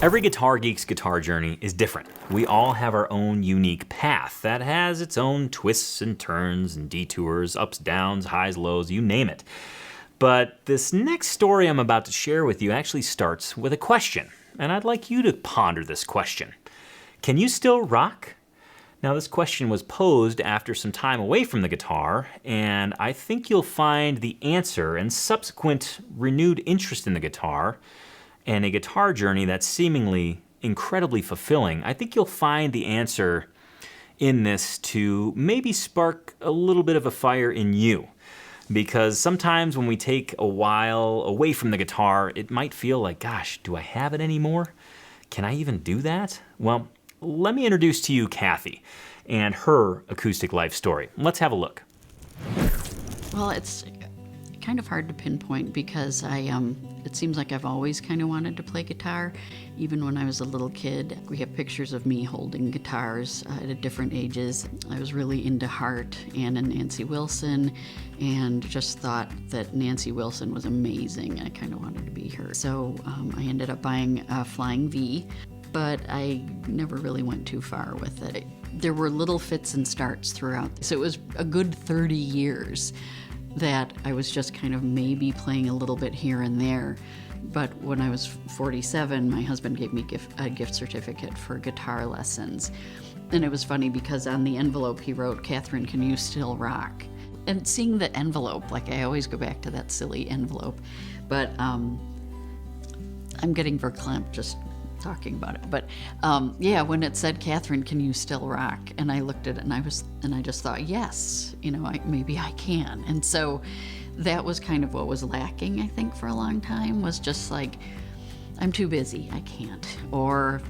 Every guitar geek's guitar journey is different. We all have our own unique path that has its own twists and turns and detours, ups, downs, highs, lows, you name it. But this next story I'm about to share with you actually starts with a question, and I'd like you to ponder this question. Can you still rock? Now, this question was posed after some time away from the guitar, and I think you'll find the answer and subsequent renewed interest in the guitar and a guitar journey that's seemingly incredibly fulfilling. I think you'll find the answer in this to maybe spark a little bit of a fire in you. Because sometimes when we take a while away from the guitar, it might feel like, gosh, do I have it anymore? Can I even do that? Well, let me introduce to you Kathy and her acoustic life story. Let's have a look. Well, it's kind of hard to pinpoint because it seems like I've always kind of wanted to play guitar. Even when I was a little kid, we have pictures of me holding guitars at different ages. I was really into Hart and Nancy Wilson, and just thought that Nancy Wilson was amazing. I kind of wanted to be her. So I ended up buying a Flying V, but I never really went too far with it. There were little fits and starts throughout. So it was a good 30 years that I was just kind of maybe playing a little bit here and there. But when I was 47, my husband gave me a gift certificate for guitar lessons. And it was funny because on the envelope he wrote, "Catherine, can you still rock?" And seeing the envelope, like I always go back to that silly envelope. But I'm getting verklempt just talking about it. But yeah, when it said, "Catherine, can you still rock?" And I looked at it and I just thought, yes, maybe I can. And so that was kind of what was lacking, I think, for a long time, was just like, I'm too busy, I can't. Or,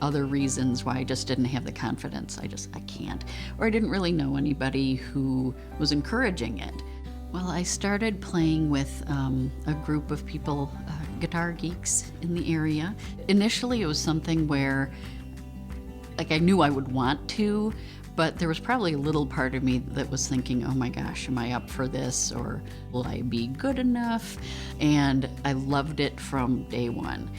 other reasons why I just didn't have the confidence, I can't. Or I didn't really know anybody who was encouraging it. Well, I started playing with a group of people, guitar geeks in the area. Initially, it was something where, I knew I would want to, but there was probably a little part of me that was thinking, oh my gosh, am I up for this? Or will I be good enough? And I loved it from day one.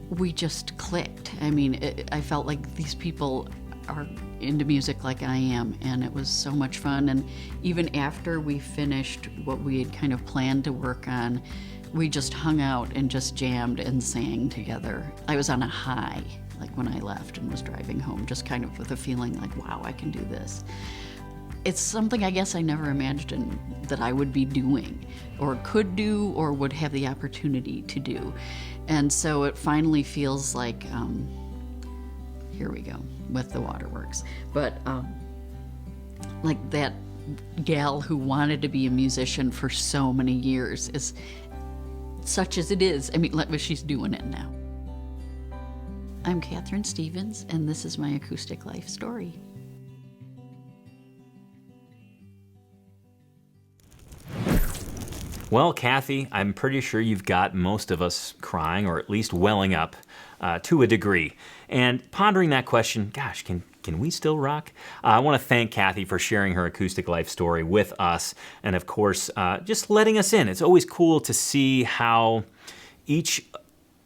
We just clicked. I felt like these people are into music like I am, and it was so much fun. And even after we finished what we had kind of planned to work on, we just hung out and just jammed and sang together. I was on a high, when I left and was driving home, just kind of with a feeling like, wow, I can do this. It's something I guess I never imagined that I would be doing, or could do, or would have the opportunity to do. And so it finally feels like, here we go with the waterworks. But like that gal who wanted to be a musician for so many years is such as it is. She's doing it now. I'm Catherine Stevens, and this is my acoustic life story. Well, Kathy, I'm pretty sure you've got most of us crying, or at least welling up to a degree. And pondering that question, gosh, can we still rock? I want to thank Kathy for sharing her acoustic life story with us, and of course, just letting us in. It's always cool to see how each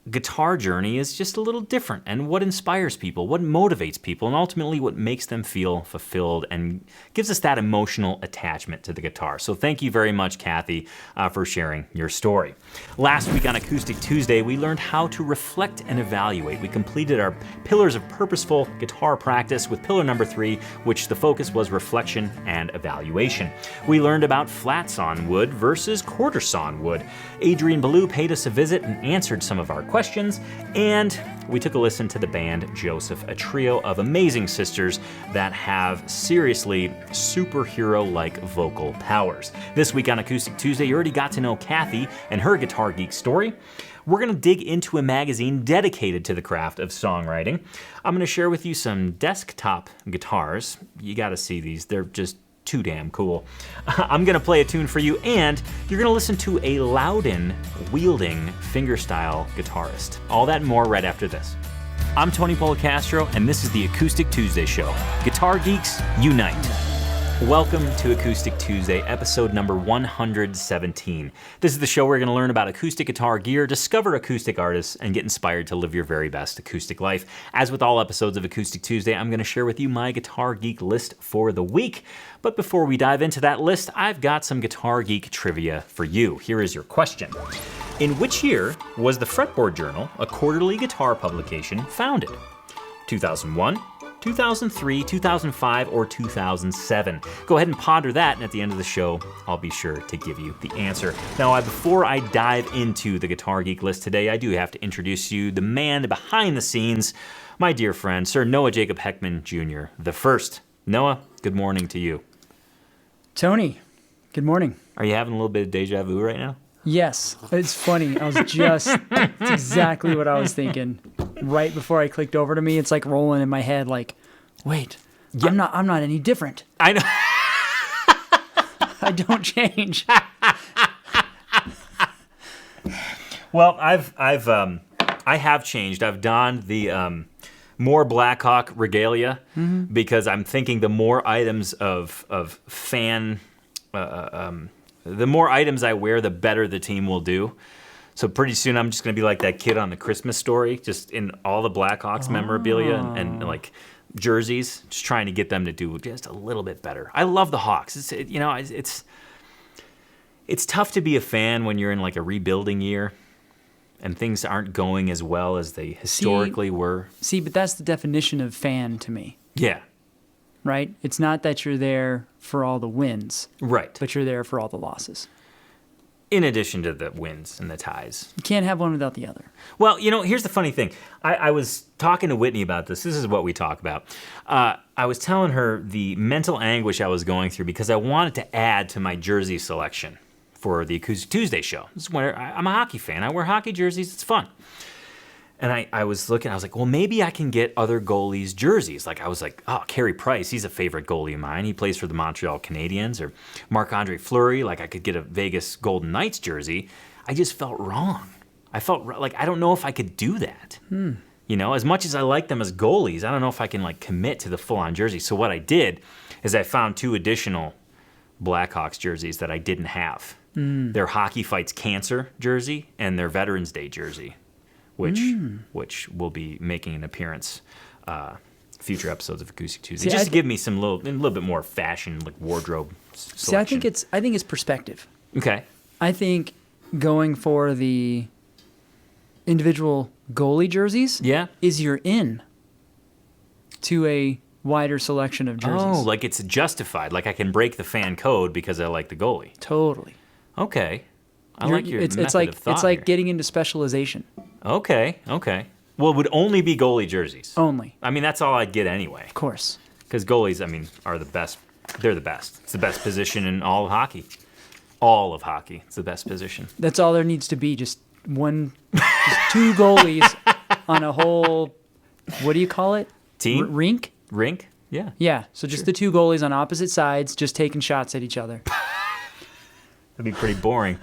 guitar journey is just a little different, and what inspires people, what motivates people, and ultimately what makes them feel fulfilled and gives us that emotional attachment to the guitar. So thank you very much, Kathy, for sharing your story. Last week on Acoustic Tuesday, we learned how to reflect and evaluate. We completed our pillars of purposeful guitar practice with pillar number 3, which the focus was reflection and evaluation. We learned about flat sawn wood versus quarter sawn wood. Adrian Ballou paid us a visit and answered some of our questions, and we took a listen to the band Joseph, a trio of amazing sisters that have seriously superhero-like vocal powers. This week on Acoustic Tuesday, you already got to know Kathy and her guitar geek story. We're going to dig into a magazine dedicated to the craft of songwriting. I'm going to share with you some desktop guitars. You got to see these. They're just too damn cool. I'm gonna play a tune for you, and you're gonna listen to a Loudon-wielding fingerstyle guitarist. All that and more right after this. I'm Tony Polecastro, and this is the Acoustic Tuesday Show. Guitar geeks, unite. Welcome to Acoustic Tuesday, episode number 117. This is the show where we're going to learn about acoustic guitar gear, discover acoustic artists, and get inspired to live your very best acoustic life. As with all episodes of Acoustic Tuesday, I'm going to share with you my Guitar Geek list for the week. But before we dive into that list, I've got some Guitar Geek trivia for you. Here is your question. In which year was the Fretboard Journal, a quarterly guitar publication, founded? 2001? 2003, 2005, or 2007? Go ahead and ponder that, and at the end of the show, I'll be sure to give you the answer. Now, before I dive into the Guitar Geek list today, I do have to introduce you the man behind the scenes, my dear friend, Sir Noah Jacob Heckman Jr. the First. Noah, good morning to you. Tony, good morning. Are you having a little bit of deja vu right now? Yes, it's funny. It's exactly what I was thinking. Right before I clicked over to me, it's like rolling in my head like, wait, yeah. I'm not any different. I know. I don't change. Well, I have changed. I've donned the more Blackhawk regalia because I'm thinking the more items of fan the more items I wear, the better the team will do. So pretty soon I'm just going to be like that kid on the Christmas Story, just in all the Blackhawks memorabilia and like jerseys, just trying to get them to do just a little bit better. I love the Hawks. It's tough to be a fan when you're in like a rebuilding year and things aren't going as well as they historically were. See, but that's the definition of fan to me. Yeah. Right? It's not that you're there for all the wins. Right. But you're there for all the losses. In addition to the wins and the ties. You can't have one without the other. Well, here's the funny thing. I was talking to Whitney about this. This is what we talk about. I was telling her the mental anguish I was going through because I wanted to add to my jersey selection for the Acoustic Tuesday show. This is where I'm a hockey fan. I wear hockey jerseys. It's fun. And I was looking, I was like, well, maybe I can get other goalies' jerseys. Like, I was like, oh, Carey Price, he's a favorite goalie of mine. He plays for the Montreal Canadiens. Or Marc-Andre Fleury, like I could get a Vegas Golden Knights jersey. I just felt wrong. I felt like, I don't know if I could do that. As much as I like them as goalies, I don't know if I can like commit to the full-on jersey. So what I did is I found 2 additional Blackhawks jerseys that I didn't have. Their Hockey Fights Cancer jersey and their Veterans Day jersey. Which will be making an appearance future episodes of Acoustic Tuesday. Just to give me a little bit more fashion, like wardrobe selection. See, I think it's perspective. Okay. I think going for the individual goalie jerseys is your in to a wider selection of jerseys. Oh, like it's justified. Like I can break the fan code because I like the goalie. Totally. Okay. I like your method of thought It's like here. getting into specialization. Okay. Well, it would only be goalie jerseys. Only. I mean, that's all I'd get anyway. Of course. Because goalies, are the best. They're the best. It's the best position in all of hockey. All of hockey. It's the best position. That's all there needs to be. Just 2 goalies on a whole, what do you call it? Team? Rink? Rink? Yeah. Yeah. So just the 2 goalies on opposite sides, just taking shots at each other. That'd be pretty boring.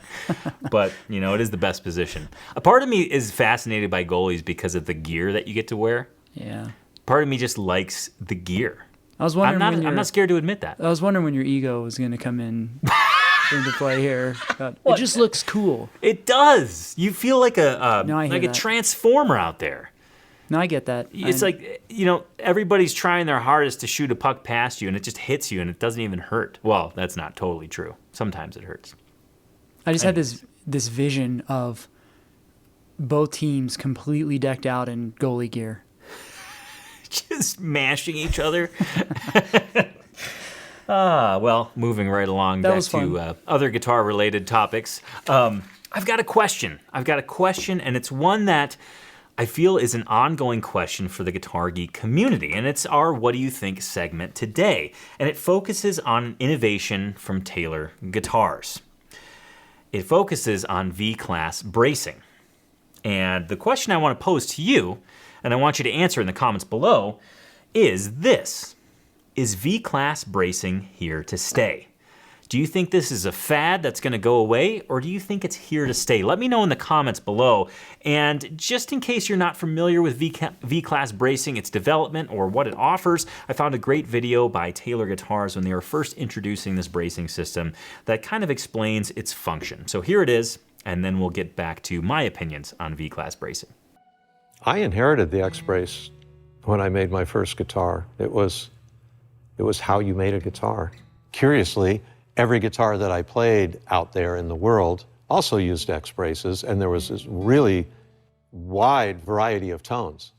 But, it is the best position. A part of me is fascinated by goalies because of the gear that you get to wear. Yeah. Part of me just likes the gear. I was wondering I'm not scared to admit that. I was wondering when your ego was going to come into play here. It just looks cool. It does. You feel like a that. transformer out there. No, I get that. It's like, everybody's trying their hardest to shoot a puck past you, and it just hits you, and it doesn't even hurt. Well, that's not totally true. Sometimes it hurts. I just had this vision of both teams completely decked out in goalie gear. Just mashing each other. Well, moving right along back to other guitar-related topics. I've got a question, and it's one that I feel is an ongoing question for the Guitar Geek community, and it's our What Do You Think segment today, and it focuses on innovation from Taylor guitars. It focuses on V-class bracing. And the question I want to pose to you, and I want you to answer in the comments below, is this. Is V-class bracing here to stay? Do you think this is a fad that's going to go away, or do you think it's here to stay? Let me know in the comments below. And just in case you're not familiar with V-Class bracing, its development, or what it offers, I found a great video by Taylor Guitars when they were first introducing this bracing system that kind of explains its function. So here it is, and then we'll get back to my opinions on V-Class bracing. I inherited the X-Brace when I made my first guitar. It was how you made a guitar. Curiously, every guitar that I played out there in the world also used X-Braces, and there was this really wide variety of tones.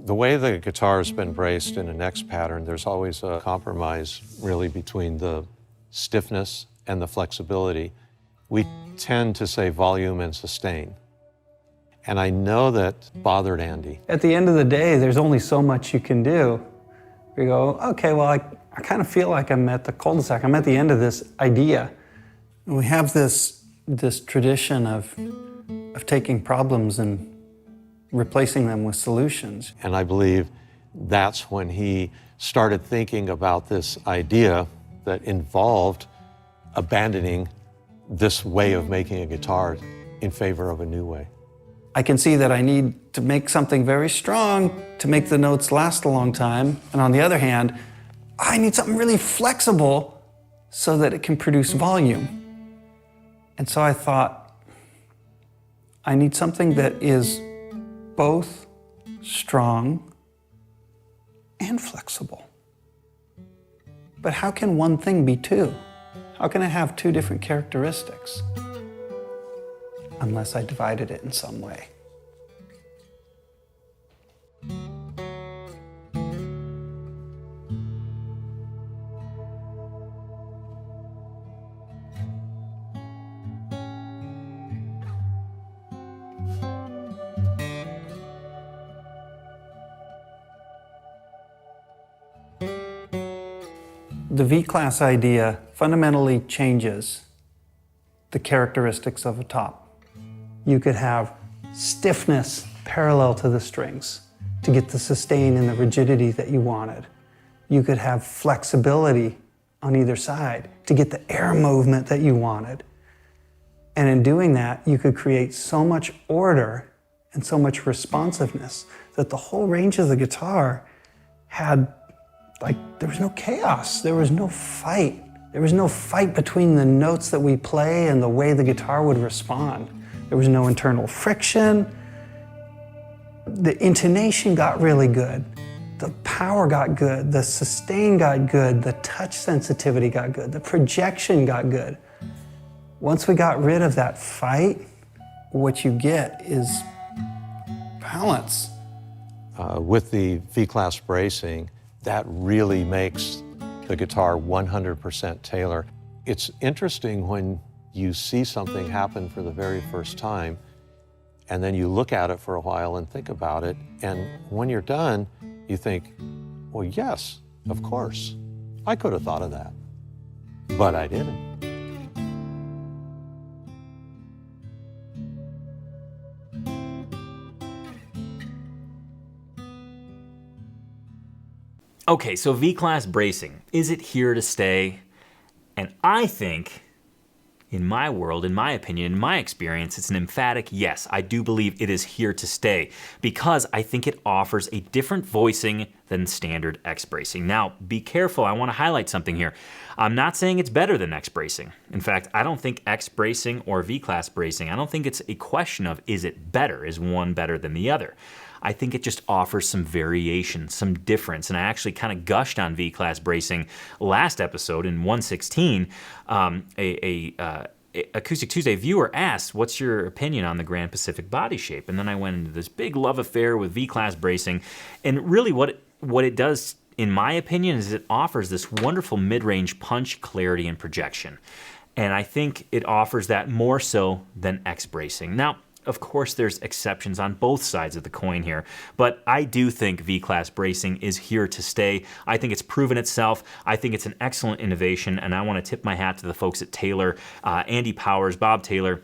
The way the guitar's been braced in an X pattern, there's always a compromise really between the stiffness and the flexibility. We tend to say volume and sustain. And I know that bothered Andy. At the end of the day, there's only so much you can do. You go, okay, well, I kind of feel like I'm at the cul-de-sac. I'm at the end of this idea. And we have this tradition of taking problems and replacing them with solutions. And I believe that's when he started thinking about this idea that involved abandoning this way of making a guitar in favor of a new way. I can see that I need to make something very strong to make the notes last a long time. And on the other hand, I need something really flexible so that it can produce volume. And so I thought, I need something that is both strong and flexible. But how can one thing be two? How can I have two different characteristics? Unless I divided it in some way. The V-Class idea fundamentally changes the characteristics of a top. You could have stiffness parallel to the strings to get the sustain and the rigidity that you wanted. You could have flexibility on either side to get the air movement that you wanted. And in doing that, you could create so much order and so much responsiveness that the whole range of the guitar had, there was no chaos, there was no fight. There was no fight between the notes that we play and the way the guitar would respond. There was no internal friction. The intonation got really good. The power got good. The sustain got good. The touch sensitivity got good. The projection got good. Once we got rid of that fight, what you get is balance. With the V-Class bracing, that really makes the guitar 100% Taylor. It's interesting when you see something happen for the very first time, and then you look at it for a while and think about it, and when you're done, you think, well, yes, of course. I could have thought of that, but I didn't. Okay, so V-Class bracing, is it here to stay? And I think, in my world, in my opinion, in my experience, it's an emphatic yes. I do believe it is here to stay because I think it offers a different voicing than standard X bracing. Now, be careful, I want to highlight something here. I'm not saying it's better than X bracing. In fact, I don't think X bracing or V-Class bracing, I don't think it's a question of is it better, is one better than the other. I think it just offers some variation, some difference. And I actually kind of gushed on V-Class bracing last episode in 116. Acoustic Tuesday viewer asked, what's your opinion on the Grand Pacific body shape? And then I went into this big love affair with V-Class bracing. And really what it does, in my opinion, is it offers this wonderful mid-range punch, clarity, and projection. And I think it offers that more so than X bracing. Now, of course, there's exceptions on both sides of the coin here, but I do think V-Class bracing is here to stay. I think it's proven itself. I think it's an excellent innovation, and I want to tip my hat to the folks at Taylor, Andy Powers, Bob Taylor,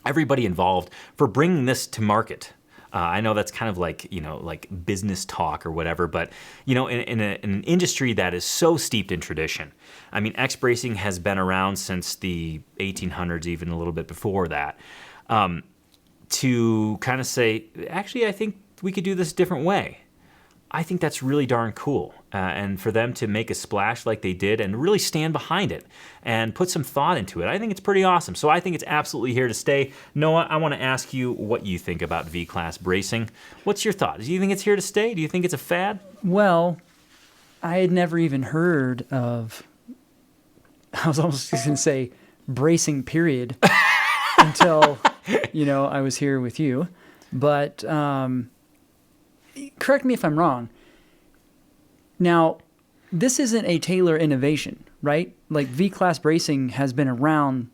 everybody involved for bringing this to market. I know that's kind of like, like business talk or whatever, but, in an industry that is so steeped in tradition. I mean, X bracing has been around since the 1800s, even a little bit before that. To kind of say, actually, I think we could do this a different way. I think that's really darn cool. And for them to make a splash like they did and really stand behind it and put some thought into it, I think it's pretty awesome. So I think it's absolutely here to stay. Noah, I want to ask you what you think about V-Class bracing. What's your thought? Do you think it's here to stay? Do you think it's a fad? Well, I had never even heard of, I was almost going to say bracing period until, I was here with you. But correct me if I'm wrong. Now, this isn't a Taylor innovation, right? Like V-Class bracing has been around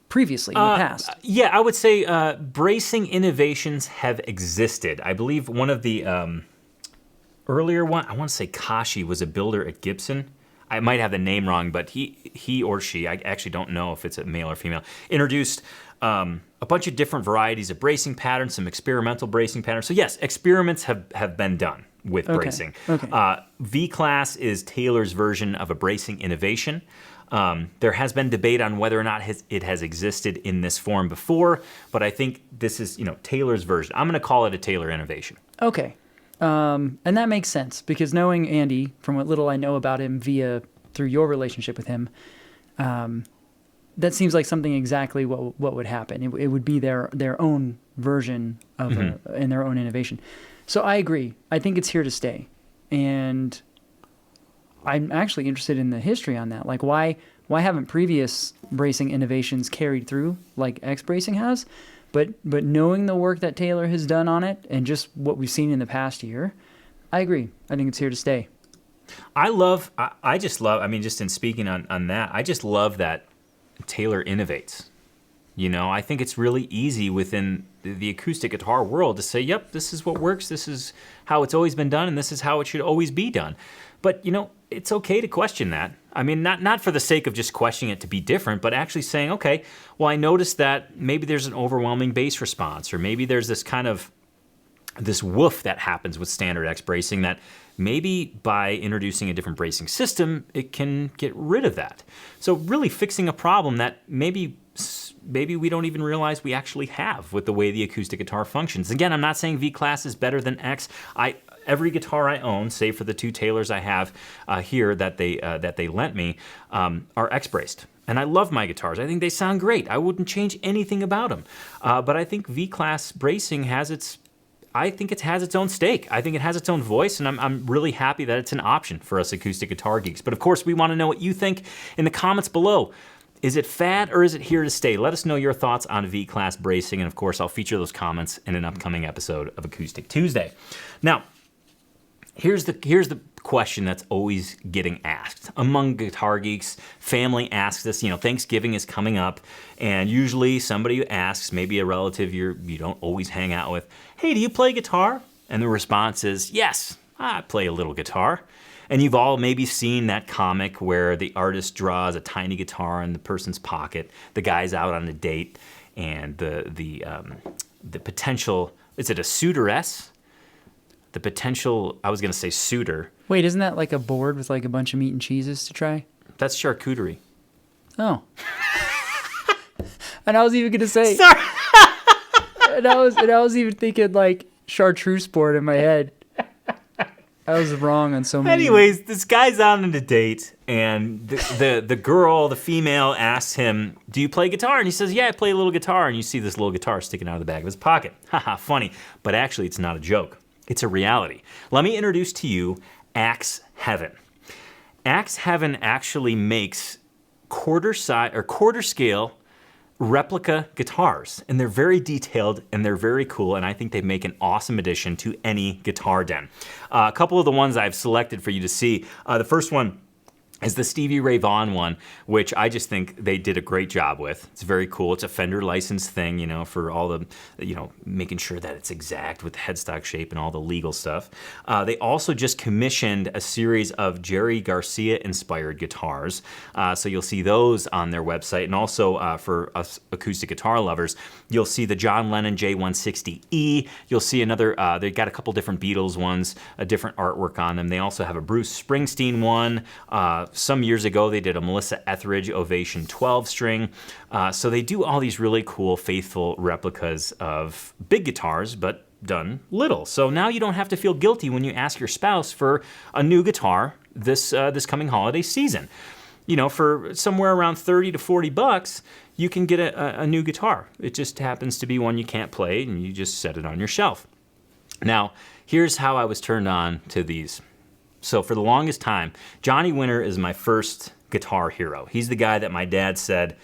previously in the past. Yeah, I would say bracing innovations have existed. I believe one of the earlier one, I want to say Kashi was a builder at Gibson. I might have the name wrong, but he or she, I actually don't know if it's a male or female, introduced a bunch of different varieties of bracing patterns, some experimental bracing patterns. So yes, experiments have been done with bracing. Okay. V-Class is Taylor's version of a bracing innovation. There has been debate on whether or not it has existed in this form before, but I think this is Taylor's version. I'm going to call it a Taylor innovation. Okay. And that makes sense because knowing Andy, from what little I know about him through your relationship with him, that seems like something exactly what would happen. It would be their own version of and their own innovation. So I agree. I think it's here to stay. And I'm actually interested in the history on that. Like why haven't previous bracing innovations carried through like X bracing has? But knowing the work that Taylor has done on it and just what we've seen in the past year, I agree. I think it's here to stay. I just love, I mean, just in speaking on that, I just love that Taylor innovates. I think it's really easy within the acoustic guitar world to say, yep, this is what works, this is how it's always been done, and this is how it should always be done. But, it's okay to question that. I mean, not for the sake of just questioning it to be different, but actually saying, okay, well, I noticed that maybe there's an overwhelming bass response, or maybe there's this kind of this woof that happens with standard X bracing that maybe by introducing a different bracing system, it can get rid of that. So really fixing a problem that maybe we don't even realize we actually have with the way the acoustic guitar functions. Again, I'm not saying V-Class is better than X. Every guitar I own, save for the two Taylors I have here that they lent me, are X-braced. And I love my guitars. I think they sound great. I wouldn't change anything about them. But I think V-Class bracing has its own stake. I think it has its own voice, and I'm really happy that it's an option for us acoustic guitar geeks. But of course, we want to know what you think in the comments below. Is it fad or is it here to stay? Let us know your thoughts on V-Class bracing, and of course, I'll feature those comments in an upcoming episode of Acoustic Tuesday. Now, here's the question that's always getting asked among guitar geeks. Family asks this. Thanksgiving is coming up, and usually somebody asks, maybe a relative you don't always hang out with, hey, do you play guitar? And the response is, yes, I play a little guitar. And you've all maybe seen that comic where the artist draws a tiny guitar in the person's pocket, the guy's out on a date, and the potential, is it a suitoress? The potential, I was going to say suitor. Wait, isn't that like a board with like a bunch of meat and cheeses to try? That's charcuterie. Oh. And I was even going to say. Sorry. and I was even thinking like chartreuse board in my head. I was wrong on so many. Anyways, this guy's out on a date, and the girl, the female, asks him, do you play guitar? And he says, yeah, I play a little guitar. And you see this little guitar sticking out of the back of his pocket. Haha, funny. But actually, it's not a joke. It's a reality. Let me introduce to you Axe Heaven. Axe Heaven actually makes quarter scale replica guitars, and they're very detailed and they're very cool, and I think they make an awesome addition to any guitar den. A couple of the ones I've selected for you to see. The first one is the Stevie Ray Vaughan one, which I just think they did a great job with. It's very cool. It's a Fender licensed thing, you know, for all the, you know, making sure that it's exact with the headstock shape and all the legal stuff. They also just commissioned a series of Jerry Garcia inspired guitars. So you'll see those on their website. And also for us acoustic guitar lovers, you'll see the John Lennon J160E. You'll see another, they've got a couple different Beatles ones, a different artwork on them. They also have a Bruce Springsteen one. Some years ago, they did a Melissa Etheridge Ovation 12 string. So they do all these really cool, faithful replicas of big guitars, but done little. So now you don't have to feel guilty when you ask your spouse for a new guitar this coming holiday season. You know, for somewhere around 30 to 40 bucks, you can get a new guitar. It just happens to be one you can't play, and you just set it on your shelf. Now, here's how I was turned on to these. So for the longest time, Johnny Winter is my first guitar hero. He's the guy that my dad said,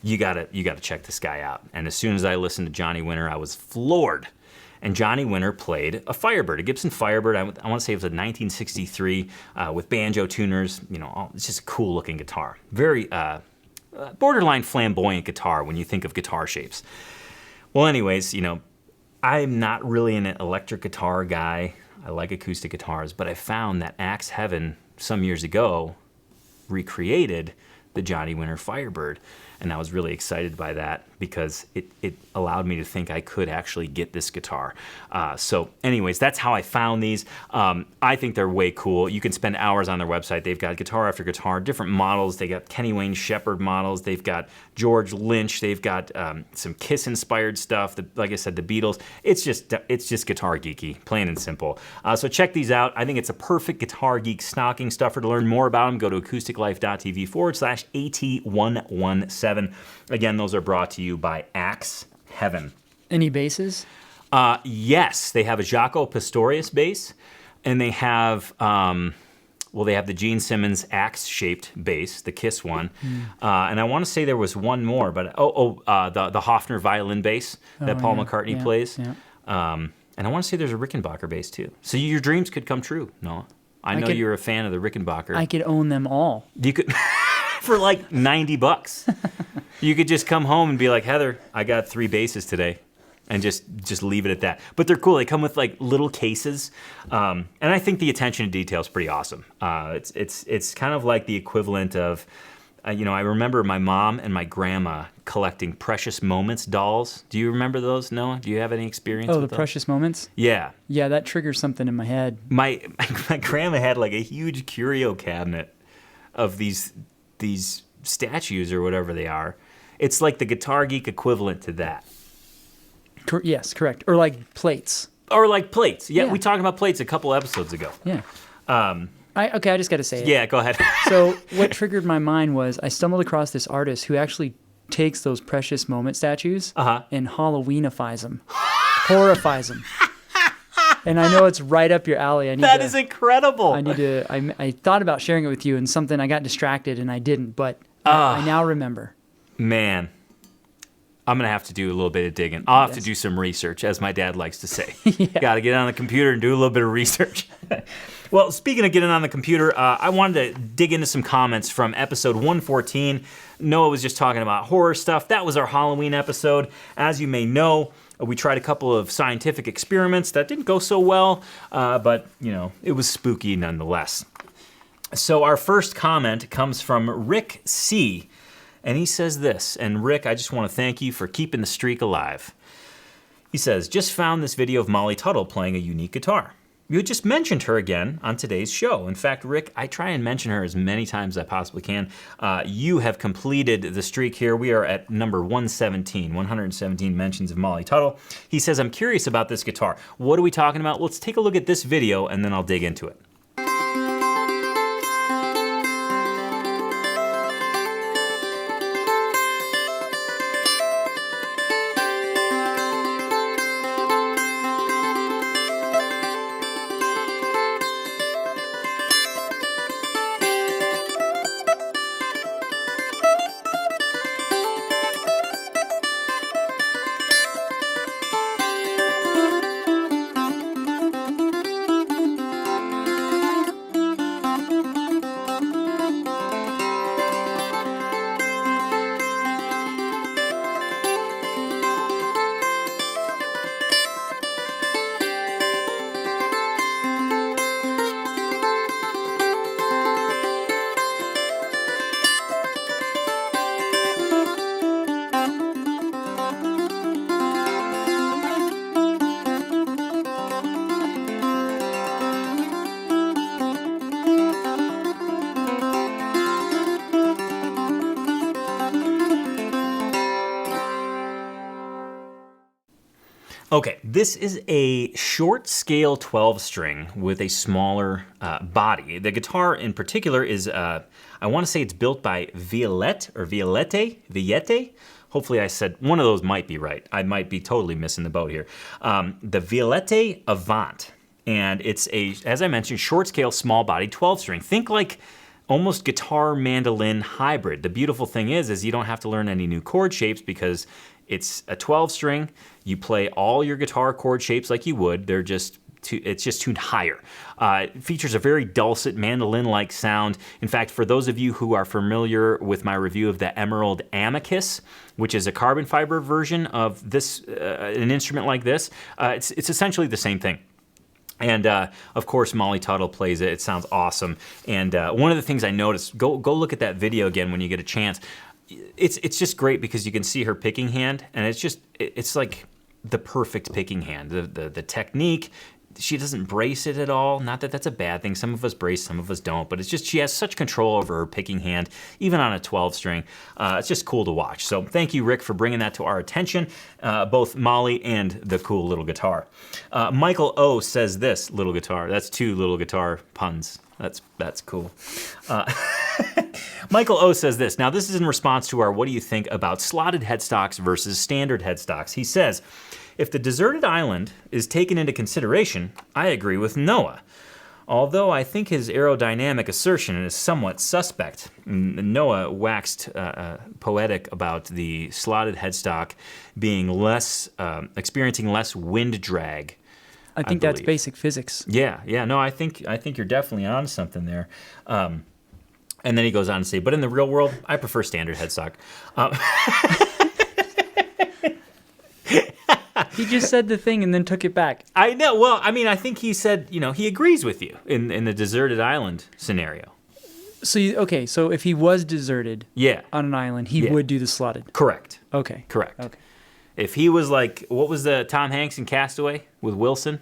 you gotta check this guy out. And as soon as I listened to Johnny Winter, I was floored. And Johnny Winter played a Firebird, a Gibson Firebird. I want to say it was a 1963 with banjo tuners. You know, it's just a cool looking guitar. Very borderline flamboyant guitar when you think of guitar shapes. Well, anyways, you know, I'm not really an electric guitar guy. I like acoustic guitars, but I found that Axe Heaven some years ago recreated the Johnny Winter Firebird, and I was really excited by that because it allowed me to think I could actually get this guitar. So anyways, that's how I found these. I think they're way cool. You can spend hours on their website. They've got guitar after guitar, different models. They got Kenny Wayne Shepherd models. They've got George Lynch. They've got some Kiss-inspired stuff. Like I said, the Beatles. It's just guitar geeky, plain and simple. So check these out. I think it's a perfect Guitar Geek stocking stuffer. To learn more about them, go to acousticlife.tv/AT117. Again, those are brought to you by Axe Heaven. Any basses? Yes, they have a Jaco Pastorius bass, and they have they have the Gene Simmons axe-shaped bass, the Kiss one, and I want to say there was one more, but the Hofner violin bass that Paul McCartney plays, and I want to say there's a Rickenbacker bass too. So your dreams could come true, Noah. I know you're a fan of the Rickenbacker. I could own them all. You could. For like $90. You could just come home and be like, Heather, I got 3 basses today, and just leave it at that. But they're cool. They come with like little cases, and I think the attention to detail is pretty awesome. It's kind of like the equivalent of, I remember my mom and my grandma collecting Precious Moments dolls. Do you remember those, Noah? Do you have any experience with those? Precious Moments? Yeah. Yeah, that triggers something in my head. My grandma had like a huge curio cabinet of these statues or whatever they are. It's like the Guitar Geek equivalent to that. Yes, correct. Or like plates. Yeah, we talked about plates a couple episodes ago. Yeah. I just got to say it. Yeah, go ahead. So what triggered my mind was I stumbled across this artist who actually takes those Precious Moment statues and Halloweenifies them, horrifies them. And I know it's right up your alley. That is incredible. I thought about sharing it with you, and something I got distracted and I didn't, but I now remember. Man, I'm going to have to do a little bit of digging. I'll have to do some research, as my dad likes to say. Got to get on the computer and do a little bit of research. Well, speaking of getting on the computer, I wanted to dig into some comments from episode 114. Noah was just talking about horror stuff. That was our Halloween episode. As you may know, we tried a couple of scientific experiments that didn't go so well, but, it was spooky nonetheless. So our first comment comes from Rick C., and he says this, and Rick, I just want to thank you for keeping the streak alive. He says, just found this video of Molly Tuttle playing a unique guitar. You just mentioned her again on today's show. In fact, Rick, I try and mention her as many times as I possibly can. You have completed the streak here. We are at number 117 mentions of Molly Tuttle. He says, I'm curious about this guitar. What are we talking about? Let's take a look at this video, and then I'll dig into it. Okay, this is a short scale 12 string with a smaller body. The guitar in particular is, I want to say it's built by Violette. Hopefully I said, one of those might be right. I might be totally missing the boat here. The Violette Avant. And it's a, as I mentioned, short scale, small body, 12 string. Think like almost guitar mandolin hybrid. The beautiful thing is you don't have to learn any new chord shapes because it's a 12 string. You play all your guitar chord shapes like you would. It's just tuned higher. It features a very dulcet mandolin-like sound. In fact, for those of you who are familiar with my review of the Emerald Amicus, which is a carbon fiber version of this, an instrument like this, it's essentially the same thing. And of course, Molly Tuttle plays it. It sounds awesome. And one of the things I noticed, go look at that video again when you get a chance. It's just great because you can see her picking hand, and it's like the perfect picking hand. The technique, she doesn't brace it at all. Not that that's a bad thing. Some of us brace, some of us don't. But it's just she has such control over her picking hand, even on a 12 string. It's just cool to watch. So thank you, Rick, for bringing that to our attention, both Molly and the cool little guitar. Michael O says this, little guitar. That's 2 little guitar puns. That's cool. Michael O says this. Now, this is in response to our what do you think about slotted headstocks versus standard headstocks. He says, if the deserted island is taken into consideration, I agree with Noah. Although I think his aerodynamic assertion is somewhat suspect. Noah waxed poetic about the slotted headstock being experiencing less wind drag. I think that's basic physics. Yeah. No, I think you're definitely on something there. And then he goes on to say, but in the real world, I prefer standard headstock. He just said the thing and then took it back. I know. Well, I mean, I think he said, he agrees with you in the deserted island scenario. So, so if he was deserted on an island, he would do the slotted. Correct. Okay. Correct. Okay. If he was like, what was the Tom Hanks in Castaway with Wilson?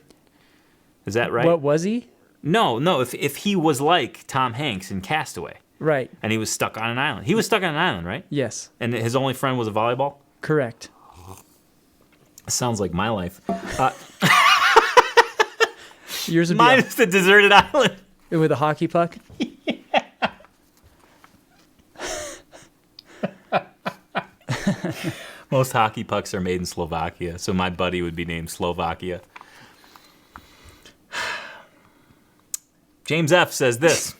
Is that right? What was he? No. If he was like Tom Hanks in Castaway. Right. And he was stuck on an island. He was stuck on an island, right? Yes. And his only friend was a volleyball? Correct. Sounds like my life. Yours would Mine is the deserted island. With a hockey puck? Most hockey pucks are made in Slovakia, so my buddy would be named Slovakia. James F. says this.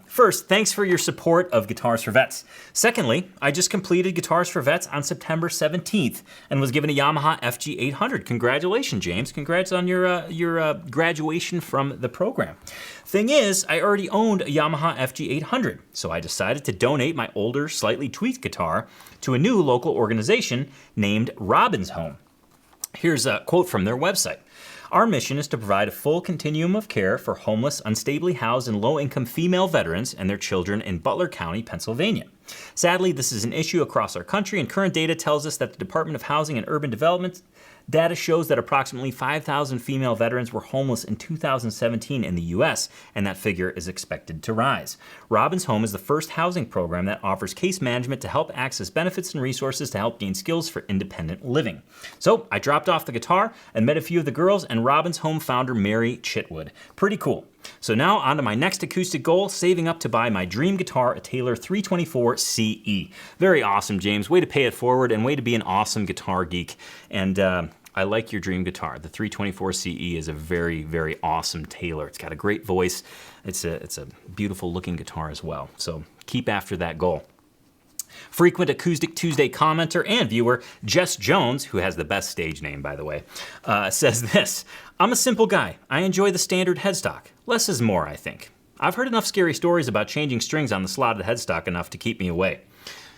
First, thanks for your support of Guitars for Vets. Secondly, I just completed Guitars for Vets on September 17th and was given a Yamaha FG800. Congratulations, James. Congrats on your graduation from the program. Thing is, I already owned a Yamaha FG800, so I decided to donate my older, slightly tweaked guitar to a new local organization named Robin's Home. Here's a quote from their website. Our mission is to provide a full continuum of care for homeless, unstably housed, and low-income female veterans and their children in Butler County, Pennsylvania. Sadly, this is an issue across our country, and current data tells us that the Department of Housing and Urban Development data shows that approximately 5,000 female veterans were homeless in 2017 in the U.S., and that figure is expected to rise. Robin's Home is the first housing program that offers case management to help access benefits and resources to help gain skills for independent living. So I dropped off the guitar and met a few of the girls and Robin's Home founder Mary Chitwood. Pretty cool. So now on to my next acoustic goal, saving up to buy my dream guitar, a Taylor 324 CE. Very awesome, James. Way to pay it forward and way to be an awesome guitar geek. And I like your dream guitar. The 324 CE is a very, very awesome Taylor. It's got a great voice. It's a beautiful looking guitar as well. So keep after that goal. Frequent Acoustic Tuesday commenter and viewer Jess Jones, who has the best stage name, by the way, says this. I'm a simple guy. I enjoy the standard headstock. Less is more, I think. I've heard enough scary stories about changing strings on the slotted headstock enough to keep me away.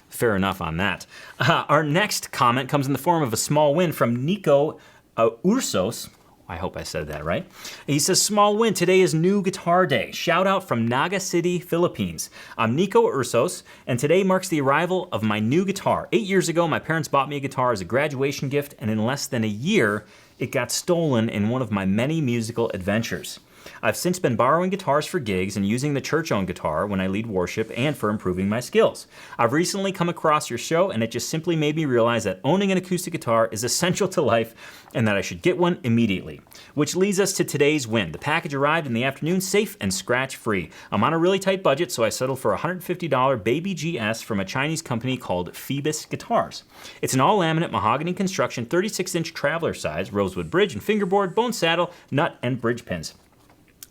Fair enough on that. Our next comment comes in the form of a small win from Nico Ursos. I hope I said that right. He says, small win, today is new guitar day. Shout out from Naga City, Philippines. I'm Nico Ursos, and today marks the arrival of my new guitar. 8 years ago, my parents bought me a guitar as a graduation gift, and in less than a year, it got stolen in one of my many musical adventures. I've since been borrowing guitars for gigs and using the church-owned guitar when I lead worship and for improving my skills. I've recently come across your show, and it just simply made me realize that owning an acoustic guitar is essential to life and that I should get one immediately. Which leads us to today's win. The package arrived in the afternoon, safe and scratch-free. I'm on a really tight budget, so I settled for a $150 Baby GS from a Chinese company called Phoebus Guitars. It's an all-laminate mahogany construction, 36-inch traveler size, rosewood bridge and fingerboard, bone saddle, nut, and bridge pins,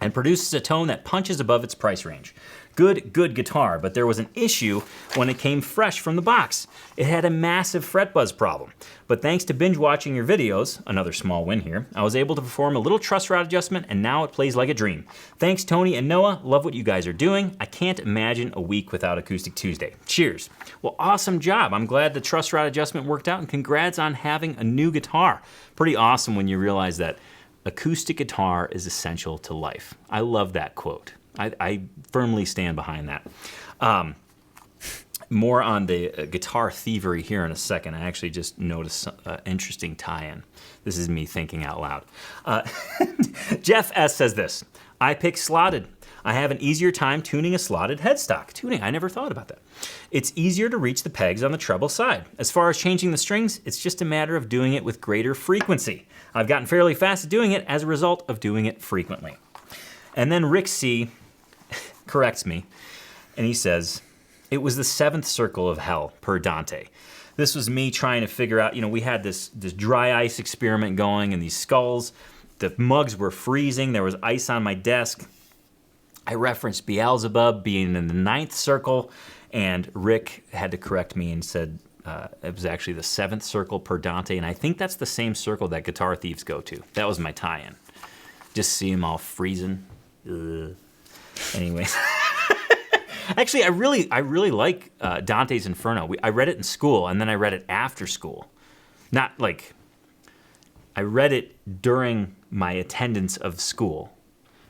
and produces a tone that punches above its price range. Good guitar, but there was an issue when it came fresh from the box. It had a massive fret buzz problem. But thanks to binge watching your videos, another small win here, I was able to perform a little truss rod adjustment and now it plays like a dream. Thanks Tony and Noah, love what you guys are doing. I can't imagine a week without Acoustic Tuesday. Cheers. Well, awesome job. I'm glad the truss rod adjustment worked out and congrats on having a new guitar. Pretty awesome when you realize that acoustic guitar is essential to life. I love that quote. I firmly stand behind that. More on the guitar thievery here in a second. I actually just noticed an interesting tie-in. This is me thinking out loud. Jeff S. says this, I pick slotted. I have an easier time tuning a slotted headstock. Tuning, I never thought about that. It's easier to reach the pegs on the treble side. As far as changing the strings, it's just a matter of doing it with greater frequency. I've gotten fairly fast at doing it as a result of doing it frequently. And then Rick C. corrects me, and he says, it was the 7th circle of hell per Dante. This was me trying to figure out, we had this dry ice experiment going and these skulls. The mugs were freezing. There was ice on my desk. I referenced Beelzebub being in the 9th circle, and Rick had to correct me and said it was actually the 7th circle per Dante, and I think that's the same circle that guitar thieves go to. That was my tie-in. Just see them all freezing. Ugh. Anyways. Actually, I really like Dante's Inferno. I read it in school, and then I read it after school. Not like, I read it during my attendance of school.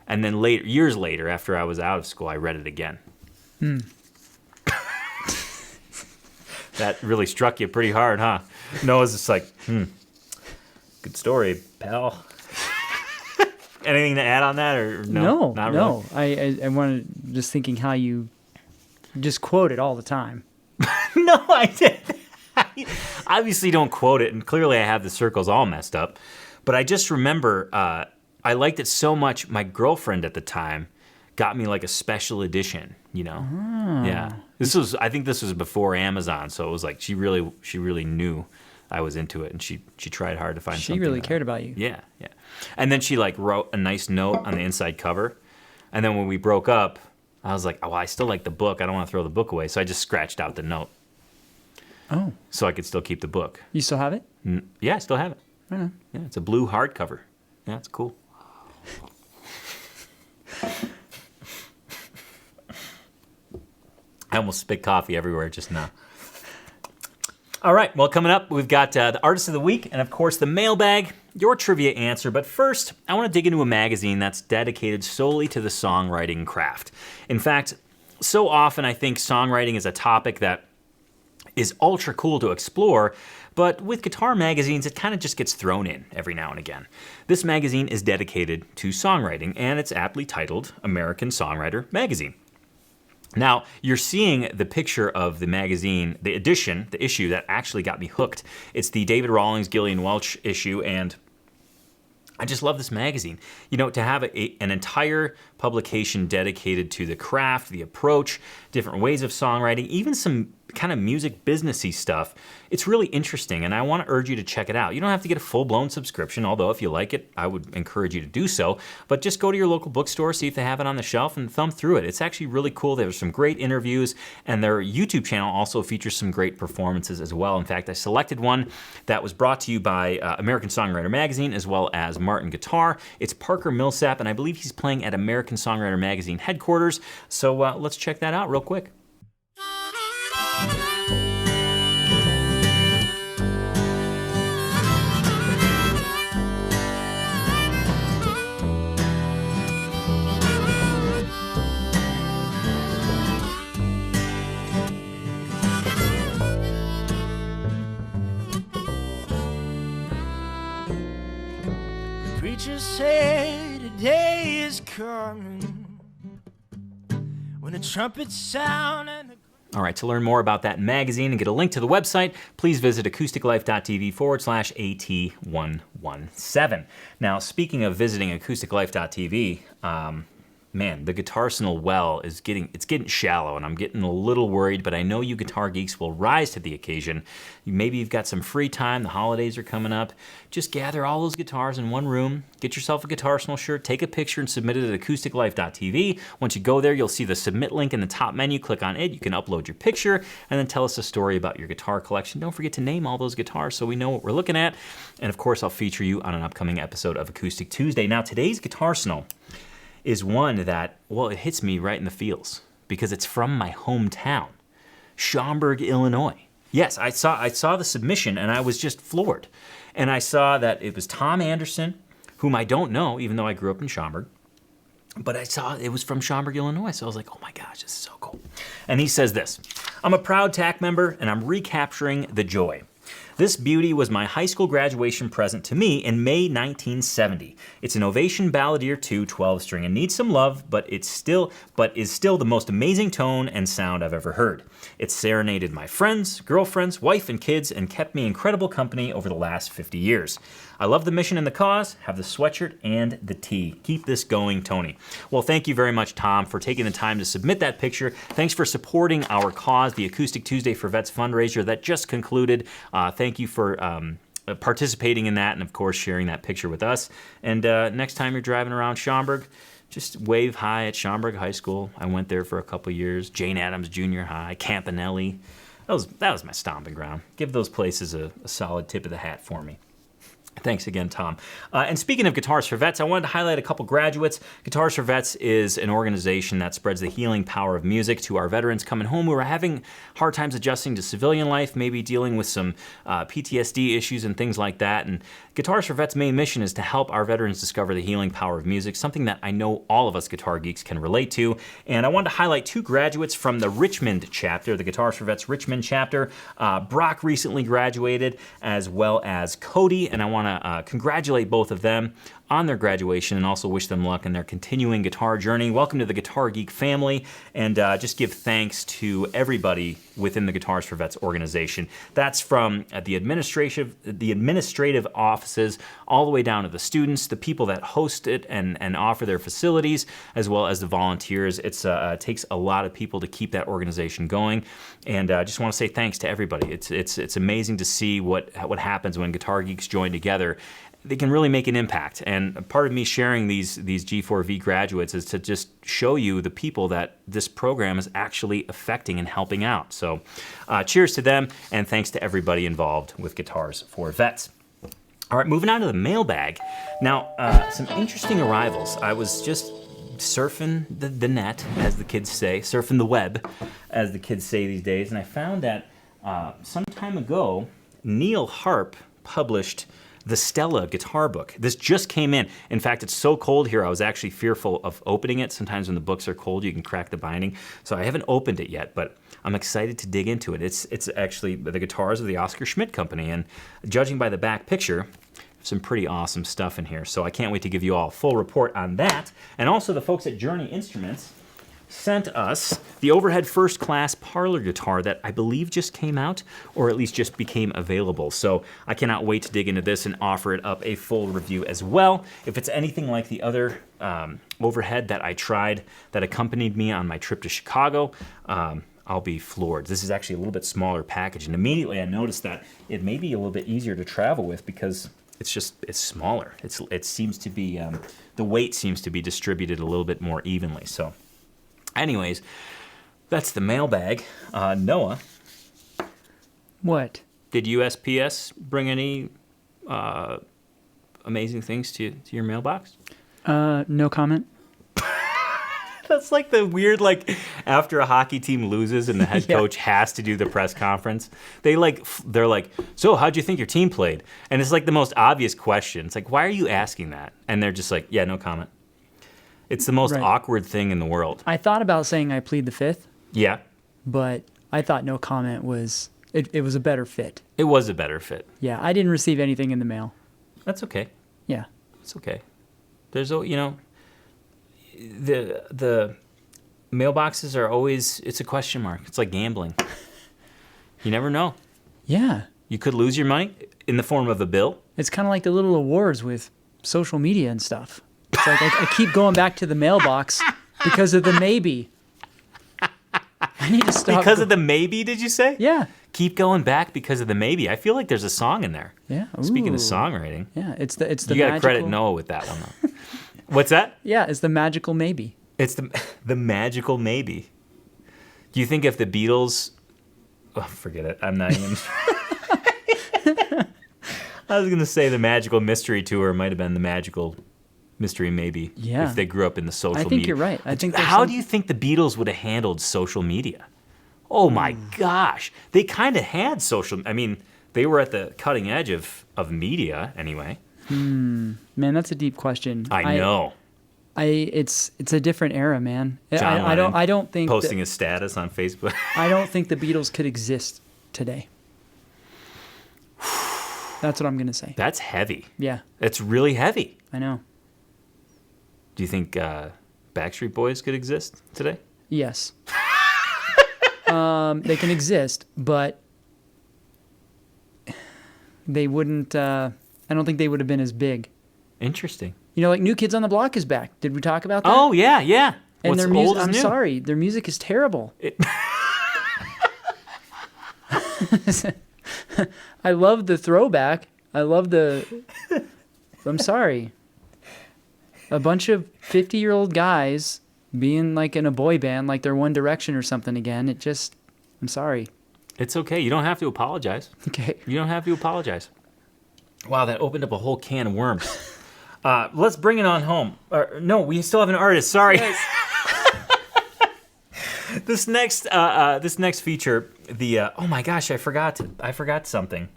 And then later, years later, after I was out of school, I read it again. That really struck you pretty hard, huh? Noah's just like, good story, pal. Anything to add on that, or no? Not really? I wanted, just thinking how you just quote it all the time. No, I didn't. I obviously don't quote it, and clearly I have the circles all messed up. But I just remember I liked it so much. My girlfriend at the time got me like a special edition. Yeah. I think this was before Amazon, so it was like she really knew I was into it, and she tried hard to find something. She really cared about you. Yeah. And then she wrote a nice note on the inside cover. And then when we broke up, I was like, oh, I still like the book. I don't want to throw the book away. So I just scratched out the note. Oh. So I could still keep the book. You still have it? Yeah, I still have it. Right on. Yeah, it's a blue hardcover. Yeah, it's cool. I almost spit coffee everywhere just now. All right, well, coming up, we've got the Artist of the Week and, of course, the mailbag, your trivia answer. But first, I want to dig into a magazine that's dedicated solely to the songwriting craft. In fact, so often I think songwriting is a topic that is ultra cool to explore, but with guitar magazines, it kind of just gets thrown in every now and again. This magazine is dedicated to songwriting, and it's aptly titled American Songwriter Magazine. Now, you're seeing the picture of the magazine, the issue that actually got me hooked. It's the David Rawlings, Gillian Welch issue, and I just love this magazine. To have an entire publication dedicated to the craft, the approach, different ways of songwriting, even some kind of music businessy stuff, it's really interesting, and I want to urge you to check it out. You don't have to get a full-blown subscription, although if you like it, I would encourage you to do so. But just go to your local bookstore, see if they have it on the shelf, and thumb through it. It's actually really cool. There's some great interviews, and their YouTube channel also features some great performances as well. In fact, I selected one that was brought to you by American Songwriter Magazine as well as Martin Guitar. It's Parker Millsap, and I believe he's playing at American Songwriter Magazine headquarters. So let's check that out real quick. Preacher said today is is coming. When the trumpets sound and the All right, to learn more about that magazine and get a link to the website, please visit acousticlife.tv/AT117. Now, speaking of visiting acousticlife.tv, man, the guitarsenal well is getting shallow, and I'm getting a little worried, but I know you guitar geeks will rise to the occasion. Maybe you've got some free time, the holidays are coming up. Just gather all those guitars in one room, get yourself a guitarsenal shirt, take a picture and submit it at acousticlife.tv. Once you go there, you'll see the submit link in the top menu. Click on it, you can upload your picture, and then tell us a story about your guitar collection. Don't forget to name all those guitars so we know what we're looking at. And of course, I'll feature you on an upcoming episode of Acoustic Tuesday. Now, today's guitarsenal is one that, well, it hits me right in the feels because it's from my hometown, Schaumburg, Illinois. Yes, I saw the submission and I was just floored. And I saw that it was Tom Anderson, whom I don't know, even though I grew up in Schaumburg. But I saw it was from Schaumburg, Illinois. So I was like, oh my gosh, this is so cool. And he says this: I'm a proud TAC member and I'm recapturing the joy. This beauty was my high school graduation present to me in May 1970. It's an Ovation Balladeer 2 12-string and needs some love, but is still the most amazing tone and sound I've ever heard. It serenaded my friends, girlfriends, wife, and kids, and kept me incredible company over the last 50 years. I love the mission and the cause, have the sweatshirt and the tee. Keep this going, Tony. Well, thank you very much, Tom, for taking the time to submit that picture. Thanks for supporting our cause, the Acoustic Tuesday for Vets fundraiser that just concluded. Thank you for participating in that and, of course, sharing that picture with us. And next time you're driving around Schaumburg, just wave hi at Schaumburg High School. I went there for a couple years. Jane Addams Junior High, Campanelli. That was my stomping ground. Give those places a solid tip of the hat for me. Thanks again, Tom. And speaking of Guitars for Vets, I wanted to highlight a couple graduates. Guitars for Vets is an organization that spreads the healing power of music to our veterans coming home who are having hard times adjusting to civilian life, maybe dealing with some PTSD issues and things like that. And Guitars for Vets' main mission is to help our veterans discover the healing power of music, something that I know all of us guitar geeks can relate to. And I wanted to highlight two graduates from the Richmond chapter, the Guitars for Vets Richmond chapter. Brock recently graduated, as well as Cody, and I want to congratulate both of them on their graduation and also wish them luck in their continuing guitar journey. Welcome to the Guitar Geek family, and just give thanks to everybody within the Guitars for Vets organization. That's from the administrative offices all the way down to the students, the people that host it and offer their facilities, as well as the volunteers. It takes a lot of people to keep that organization going, and I just want to say thanks to everybody. It's amazing to see what happens when guitar geeks join together. They can really make an impact. And part of me sharing these G4V graduates is to just show you the people that this program is actually affecting and helping out. So cheers to them, and thanks to everybody involved with Guitars for Vets. All right, moving on to the mailbag. Now, some interesting arrivals. I was just surfing the net, as the kids say, surfing the web, as the kids say these days, and I found that some time ago, Neil Harp published the Stella guitar book. This just came in. In fact, it's so cold here, I was actually fearful of opening it. Sometimes when the books are cold, you can crack the binding. So I haven't opened it yet, but I'm excited to dig into it. It's actually the guitars of the Oscar Schmidt Company, and judging by the back picture, some pretty awesome stuff in here. So I can't wait to give you all a full report on that. And also the folks at Journey Instruments sent us the Overhead First Class parlor guitar that I believe just came out, or at least just became available. So I cannot wait to dig into this and offer it up a full review as well. If it's anything like the other Overhead that I tried that accompanied me on my trip to Chicago, I'll be floored. This is actually a little bit smaller package, and immediately I noticed that it may be a little bit easier to travel with because it's smaller. It seems to be, the weight seems to be distributed a little bit more evenly. So anyways, that's the mailbag. Noah. What? Did USPS bring any amazing things to your mailbox? No comment. That's like the weird, like, after a hockey team loses and the head coach has to do the press conference, they're like, so how'd you think your team played? And it's like the most obvious question. It's like, why are you asking that? And they're just like, yeah, no comment. It's the most awkward thing in the world. I thought about saying I plead the fifth. Yeah. But I thought no comment was, it was a better fit. It was a better fit. Yeah, I didn't receive anything in the mail. That's okay. Yeah. It's okay. There's, you know, the mailboxes are always, it's a question mark. It's like gambling. You never know. Yeah. You could lose your money in the form of a bill. It's kind of like the little awards with social media and stuff. It's like I keep going back to the mailbox because of the maybe. I need to stop. Because of the maybe, did you say? Yeah. Keep going back because of the maybe. I feel like there's a song in there. Yeah. Speaking of Ooh. songwriting. Yeah, it's the You got to magical... credit Noah with that one, though. What's that? Yeah, it's the magical maybe. It's the magical maybe. Do you think if the Beatles... Oh, forget it. I'm not even... I was going to say the Magical Mystery Tour might have been the Magical Mystery Maybe. Yeah. If they grew up in the social media. I think you're right. I think How do you think the Beatles would have handled social media? Oh my gosh. They kind of had social... I mean, they were at the cutting edge of media anyway. Man, that's a deep question. I know. It's a different era, man. John I don't think posting a status on Facebook. I don't think the Beatles could exist today. That's what I'm gonna say. That's heavy. Yeah, It's really heavy. I know. Do you think Backstreet Boys could exist today? Yes. They can exist, but they wouldn't. I don't think they would have been as big. Interesting. You know, like New Kids on the Block is back. Did we talk about that? Oh yeah, yeah. and What's their old music. is I'm new. sorry, their music is terrible. I love the throwback. I love the. I'm sorry. A bunch of 50-year-old guys being like in a boy band, like they're One Direction or something again. It just. I'm sorry. It's okay. You don't have to apologize. Okay. You don't have to apologize. Wow, that opened up a whole can of worms. Let's bring it on home. No, we still have an artist. Sorry. This next feature, oh my gosh, I forgot something.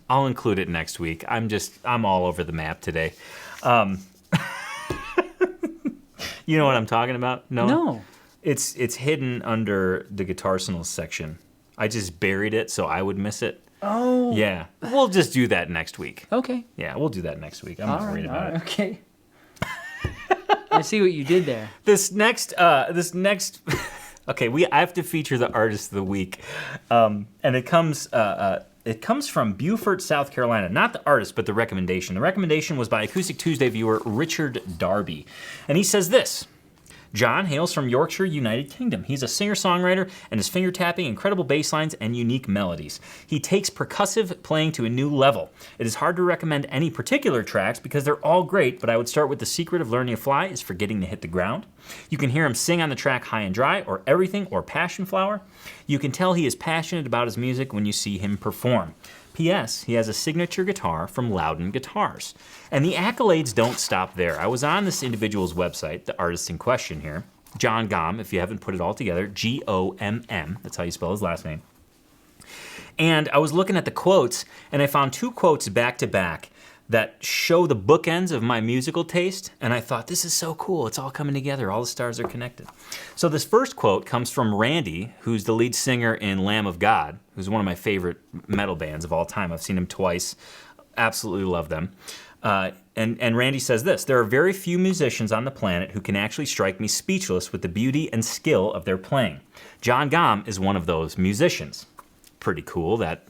I'll include it next week. I'm all over the map today. You know what I'm talking about? No. It's hidden under the Guitar Arsenal section. I just buried it so I would miss it. Oh. Yeah, we'll just do that next week. Okay. Yeah, we'll do that next week. I'm not worried about it. Okay. I see what you did there. This next, okay, I have to feature the artist of the week, and it comes from Beaufort, South Carolina. Not the artist, but the recommendation. The recommendation was by Acoustic Tuesday viewer Richard Darby, and he says this. John hails from Yorkshire, United Kingdom. He's a singer-songwriter, and his finger-tapping, incredible bass lines, and unique melodies. He takes percussive playing to a new level. It is hard to recommend any particular tracks because they're all great, but I would start with The Secret of Learning to Fly is Forgetting to Hit the Ground. You can hear him sing on the track High and Dry, or Everything, or Passion Flower. You can tell he is passionate about his music when you see him perform. P.S. He has a signature guitar from Loudon Guitars. And the accolades don't stop there. I was on this individual's website, the artist in question here, John Gomm, if you haven't put it all together, Gomm, that's how you spell his last name. And I was looking at the quotes, and I found two quotes back to back that show the bookends of my musical taste, and I thought, this is so cool. It's all coming together. All the stars are connected. So this first quote comes from Randy, who's the lead singer in Lamb of God, who's one of my favorite metal bands of all time. I've seen him twice. Absolutely love them. And Randy says this, there are very few musicians on the planet who can actually strike me speechless with the beauty and skill of their playing. John Gomm is one of those musicians. Pretty cool that,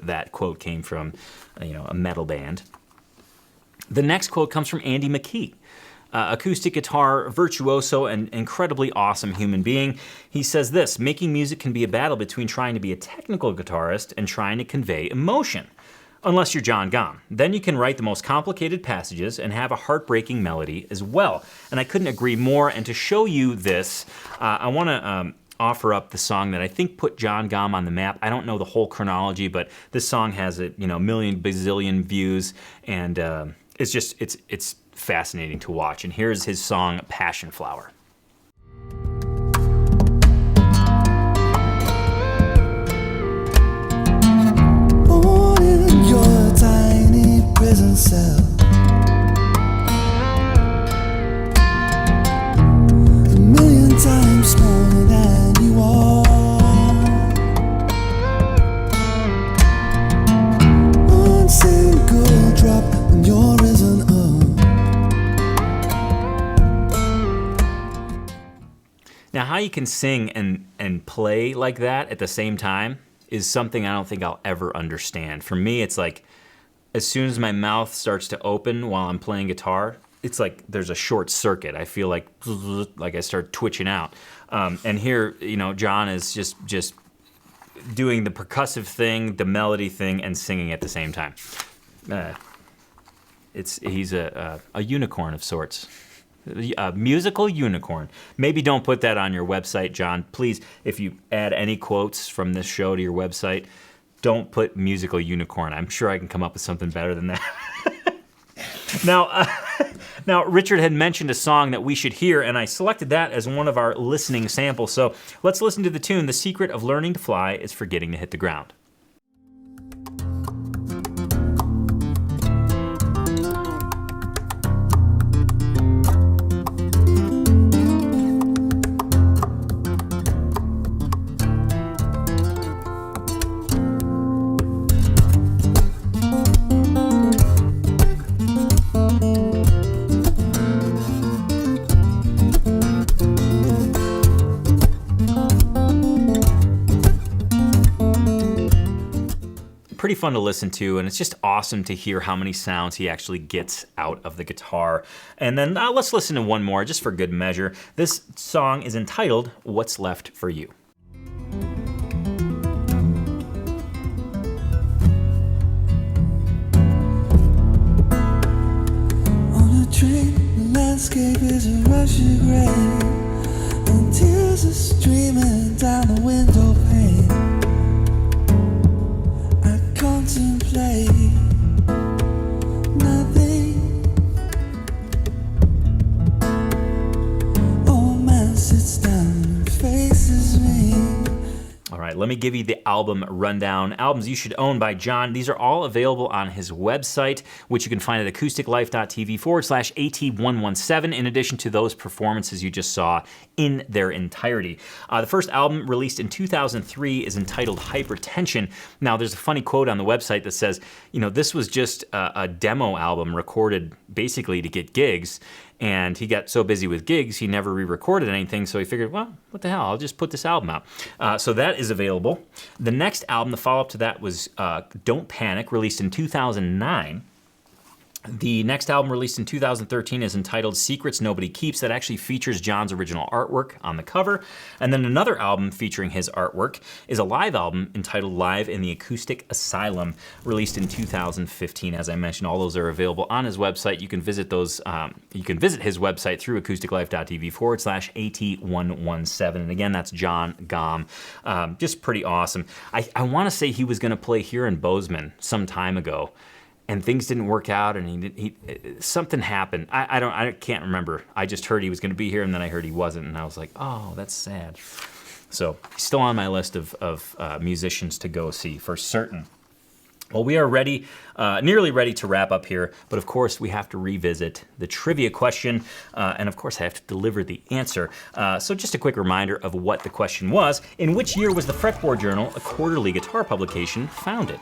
that quote came from, a metal band. The next quote comes from Andy McKee, acoustic guitar virtuoso and incredibly awesome human being. He says this, making music can be a battle between trying to be a technical guitarist and trying to convey emotion. Unless you're John Gomm. Then you can write the most complicated passages and have a heartbreaking melody as well. And I couldn't agree more. And to show you this, I want to offer up the song that I think put John Gomm on the map. I don't know the whole chronology, but this song has a million bazillion views, and it's fascinating to watch. And here's his song Passion Flower. Born in your tiny prison cell, a million times smaller than you are. One single drop when you're risen up. Now, how you can sing and play like that at the same time is something I don't think I'll ever understand. For me, it's like as soon as my mouth starts to open while I'm playing guitar, it's like there's a short circuit. I feel like I start twitching out. And here, John is just doing the percussive thing, the melody thing, and singing at the same time. He's a unicorn of sorts. A musical unicorn. Maybe don't put that on your website, John. Please, if you add any quotes from this show to your website, don't put musical unicorn. I'm sure I can come up with something better than that. Now, Richard had mentioned a song that we should hear, and I selected that as one of our listening samples. So let's listen to the tune. The secret of learning to fly is forgetting to hit the ground. Pretty fun to listen to, and it's just awesome to hear how many sounds he actually gets out of the guitar. And then let's listen to one more just for good measure. This song is entitled What's Left for You. On a train, the landscape is a rush of gray, and tears are streaming down the window pane. Contemplate nothing. Old man sits down and faces me. All right, let me give you the album rundown. Albums you should own by John. These are all available on his website, which you can find at acousticlife.tv/AT117, in addition to those performances you just saw in their entirety. The first album, released in 2003, is entitled Hypertension. Now, there's a funny quote on the website that says, this was just a demo album recorded basically to get gigs. And he got so busy with gigs, he never re-recorded anything, so he figured, well, what the hell, I'll just put this album out. So that is available. The next album, the follow-up to that, was Don't Panic, released in 2009. The next album, released in 2013, is entitled Secrets Nobody Keeps. That actually features John's original artwork on the cover. And then another album featuring his artwork is a live album entitled Live in the Acoustic Asylum, released in 2015. As I mentioned, all those are available on his website. You can visit those. You can visit his website through acousticlife.tv/AT117. And again, that's John Gom. Just pretty awesome. I want to say he was going to play here in Bozeman some time ago, and things didn't work out, and something happened. I can't remember. I just heard he was going to be here, and then I heard he wasn't, and I was like, oh, that's sad. So he's still on my list of musicians to go see for certain. Well, we are ready, nearly ready to wrap up here, but of course we have to revisit the trivia question, and of course I have to deliver the answer. So just a quick reminder of what the question was. In which year was the Fretboard Journal, a quarterly guitar publication, founded?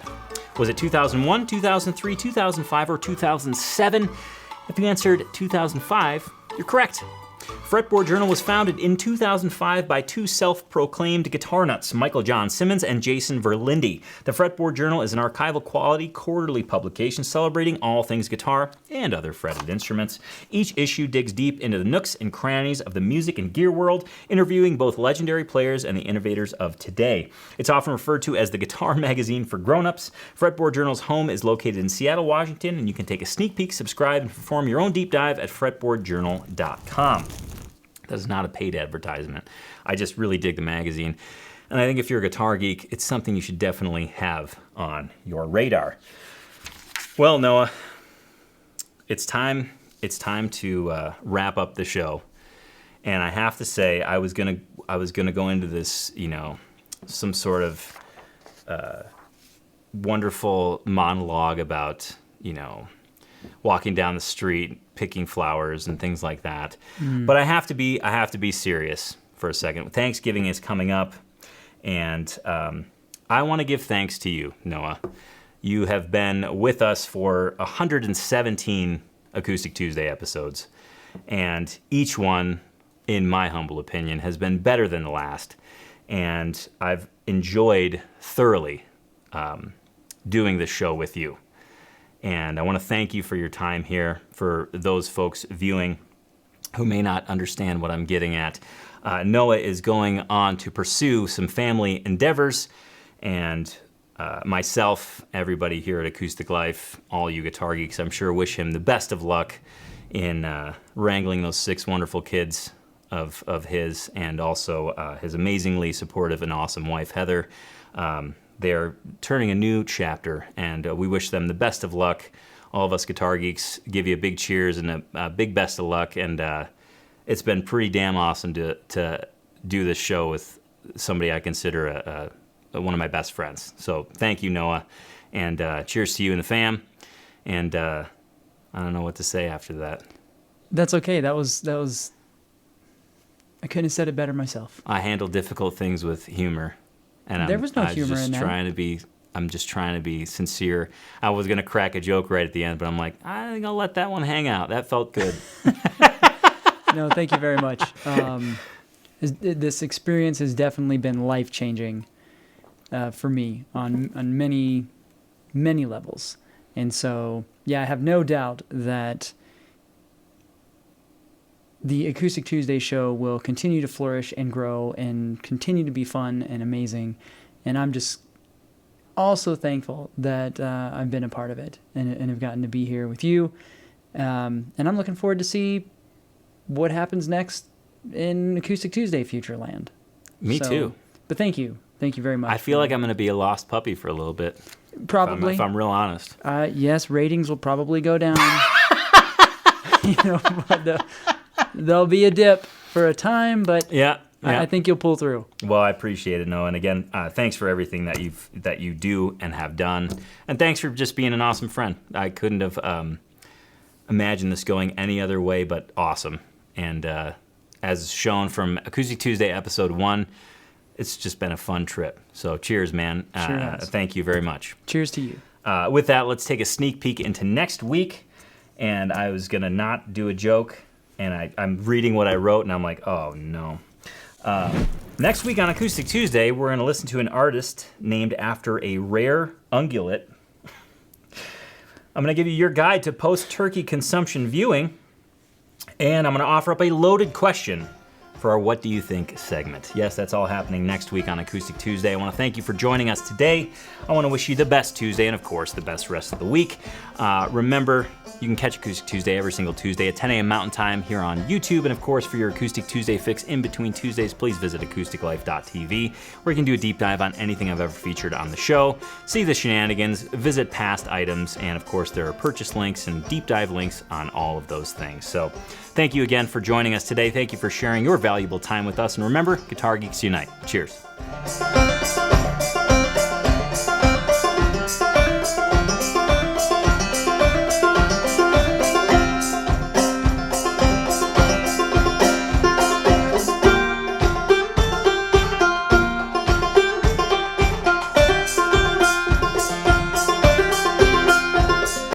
Was it 2001, 2003, 2005, or 2007? If you answered 2005, you're correct. Fretboard Journal was founded in 2005 by two self-proclaimed guitar nuts, Michael John Simmons and Jason Verlinde. The Fretboard Journal is an archival quality quarterly publication celebrating all things guitar and other fretted instruments. Each issue digs deep into the nooks and crannies of the music and gear world, interviewing both legendary players and the innovators of today. It's often referred to as the guitar magazine for grown-ups. Fretboard Journal's home is located in Seattle, Washington, and you can take a sneak peek, subscribe, and perform your own deep dive at fretboardjournal.com. That is not a paid advertisement. I just really dig the magazine. And I think if you're a guitar geek, it's something you should definitely have on your radar. Well, Noah, it's time to wrap up the show. And I have to say, I was gonna go into this, some sort of wonderful monologue about, walking down the street, picking flowers and things like that. But I have to be serious for a second. Thanksgiving is coming up, and I want to give thanks to you, Noah. You have been with us for 117 Acoustic Tuesday episodes, and each one in my humble opinion, has been better than the last. And I've enjoyed thoroughly doing this show with you. And I want to thank you for your time here. For those folks viewing who may not understand what I'm getting at, Noah is going on to pursue some family endeavors, and myself, everybody here at Acoustic Life, all you guitar geeks, I'm sure wish him the best of luck in wrangling those 6 wonderful kids of his, and also his amazingly supportive and awesome wife, Heather. They're turning a new chapter, and we wish them the best of luck. All of us guitar geeks give you a big cheers and a big best of luck, and it's been pretty damn awesome to do this show with somebody I consider one of my best friends. So thank you, Noah, and cheers to you and the fam. And I don't know what to say after that. That's okay. That was. I couldn't have said it better myself. I handle difficult things with humor, and there was no humor in that. I'm just trying to be sincere. I was gonna crack a joke right at the end, but I'm like, I think I'll let that one hang out. That felt good. No, thank you very much. This experience has definitely been life-changing for me on many, many levels. And so, yeah, I have no doubt that the Acoustic Tuesday show will continue to flourish and grow and continue to be fun and amazing. And I'm just also thankful that I've been a part of it and have gotten to be here with you. And I'm looking forward to see what happens next in Acoustic Tuesday Futureland. Me too. But thank you. Thank you very much. I feel like I'm going to be a lost puppy for a little bit. Probably. If I'm real honest. Yes, ratings will probably go down. But there'll be a dip for a time, but Yeah. I think you'll pull through. Well, I appreciate it, Noah. And again, thanks for everything that you do and have done. And thanks for just being an awesome friend. I couldn't have imagined this going any other way but awesome. And as shown from Acoustic Tuesday episode 1, it's just been a fun trip. So cheers, man. Sure has. Thank you very much. Cheers to you. With that, let's take a sneak peek into next week. And I was going to not do a joke, and I'm reading what I wrote, and I'm like, oh, no. Next week on Acoustic Tuesday, we're going to listen to an artist named after a rare ungulate. I'm going to give you your guide to post-turkey consumption viewing, and I'm going to offer up a loaded question for our What Do You Think segment. Yes, that's all happening next week on Acoustic Tuesday. I want to thank you for joining us today. I want to wish you the best Tuesday and, of course, the best rest of the week. Remember, you can catch Acoustic Tuesday every single Tuesday at 10 a.m. Mountain Time here on YouTube. And, of course, for your Acoustic Tuesday fix in between Tuesdays, please visit acousticlife.tv, where you can do a deep dive on anything I've ever featured on the show, see the shenanigans, visit past items, and, of course, there are purchase links and deep dive links on all of those things. So thank you again for joining us today. Thank you for sharing your valuable time with us. And remember, Guitar Geeks Unite. Cheers.